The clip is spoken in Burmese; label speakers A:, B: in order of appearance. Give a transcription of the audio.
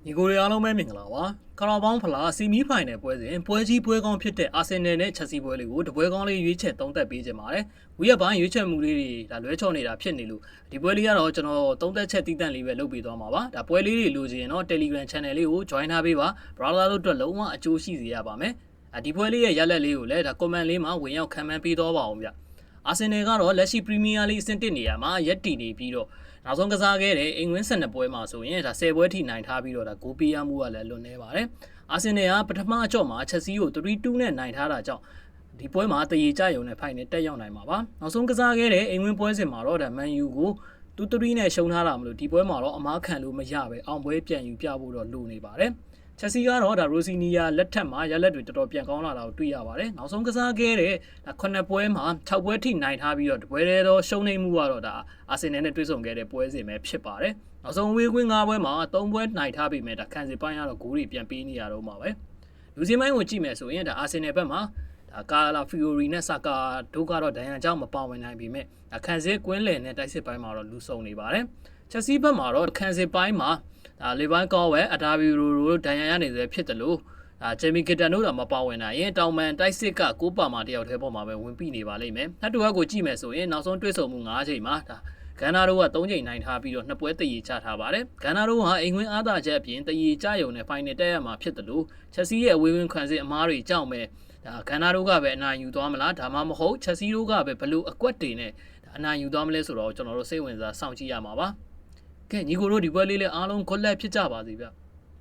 A: ညီကိုရီအားလုံးပဲမင်္ဂလာပါကာရာဘောင်းဖလားဆီမီဖိုင်နယ်ပွဲစဉ်ပွဲကြီးပွဲကောင်းဖြစ်တဲ့အာဆင်နယ်နဲ့ချက်စီပွဲလေးကိုတပွဲကောင်းလေးရွေးချယ်သုံးသပ်ပေးခြင်းပါတယ်ဝီရပိုင်းရွေးချယ်မှုလေးတွေဒါလွဲချော်နေတာဖြစ်နေလို့ဒီပွဲလေးကတော့ကျွန်တော်သုံးသပ်ချက်တည်တံ့လေးပဲလုပ်ပေးသွားမှာပါဒါပွဲလေးတွေလိုချင်တော့ Telegram Channel လေးကို join ထားပေးပါ brother တို့အတွက်လုံးဝအကျိုးရှိစေရပါမယ်ဒီပွဲလေးရဲ့ရလဒ်လေးကိုလည်းဒါ comment လေးမှာဝင်ရောက်ခံမှန်းပေးတော့ပါအောင်ဗျအာဆင်နယ်ကတော့လက်ရှိ Premier League အဆင့်1နေရာမှာရက်တည်နေပြီးတော့နောက်ဆုံးကစားခဲ့တဲ့အိမ်ဝင်း12ပွဲမှာဆိုရင်ဒါ10ပွဲထိနိုင်ထားပြီးတော့ဒါဂိုးပေးရမှုကလည်းလွန်နေပါတယ်အာဆင်နယ်ကပထမအကြော့မှာချက်စီကို3-2နဲ့နိုင်ထားတာကြောင့်ဒီပွဲမှာတရေကြရုံနဲ့ဖိုင်နဲ့တက်ရောက်နိုင်မှာပါနောက်ဆုံးကစားခဲ့တဲ့အိမ်ဝင်းပွဲစဉ်မှာတော့ဒါမန်ယူကို2-3နဲ့ရှုံးထားတာမလို့ဒီပွဲမှာတော့အမားခံလို့မရပဲအောင်ပွဲပြန်ယူပြဖို့တော့လိုနေပါတယ်ချက်စီကတော့ဒါရိုစီနီယာလက်ထက်မှာရလက်တွေတော်တော်ပြန်ကောင်းလာတာကိုတွေ့ရပါတယ်။နောက်ဆုံးကစားခဲ့တဲ့9ပွဲမှာ6ပွဲထိနိုင်ထားပြီးတော့တပွဲတည်းတော့ရှုံးနေမှုကတော့ဒါအာဆင်နယ်နဲ့တွေ့ဆုံခဲ့တဲ့ပွဲစဉ်ပဲဖြစ်ပါတယ်။နောက်ဆုံးဝေးကွင်း9ပွဲမှာ3ပွဲနိုင်ထားပြီးမြဲဒါခံစီပိုင်းကတော့ဂိုးတွေပြန်ပေးနေရတော့မှာပဲ။လူစင်းပိုင်းကိုကြည့်မယ်ဆိုရင်ဒါအာဆင်နယ်ဘက်မှာဒါကာလာဖီယိုရီနဲ့ဆာကာတို့ကတော့ဒဏ်ရာကြောင့်မပါဝင်နိုင်ပေမဲ့ခံစစ်ကွင်းလယ်နဲ့တိုက်စစ်ပိုင်းမှာတော့လူဆုံနေပါတယ်။ချက်စီဘက်မှာတော့ခံစစ်ပိုင်းမှာလေပိုင်းကောဝဲအဒါဗီရိုတို့ဒဏ်ရာရနေသေးဖြစ်တယ်လို့ဂျယ်မီကီတန်တို့တော့မပါဝင်နိုင်ရင်တောင်မန်တိုက်စစ်က6ပါမှာတယောက်တည်းပေါ်မှာပဲဝင်ပြီးနေပါလိမ့်မယ်။နှစ်တူဘက်ကိုကြည့်မယ်ဆိုရင်နောက်ဆုံးတွေ့ဆုံမှု9ချိန်မှာဒါဂန်နာတို့က3ချိန်နိုင်ထားပြီးတော့2ပွဲတည်ရချထားပါတယ်။ဂန်နာတို့ဟာအိမ်ဝင်အားသာချက်အပြင်တည်ရချရုံနဲ့ဖိုင်နယ်တက်ရမှာဖြစ်တယ်လို့ချက်စီရဲ့အဝေးဝင်ခံစစ်အမားတွေကြောက်မဲ့ဒါဂန်နာတို့ကပဲအနိုင်ယူသွားမလားဒါမှမဟုတ်ချက်စီတို့ကပဲဘလို့အကွက်တွေနဲ့အနိုင်ယူသွားမလဲဆိုတော့ကျွန်တော်တို့စိတ်ဝင်စားစောင့်ကြည့်ရမှာပါ။ကဲညီကိုတို့ဒီပွဲလေးလည်းအားလုံးခွက်လက်ဖြစ်ကြပါစေဗျ။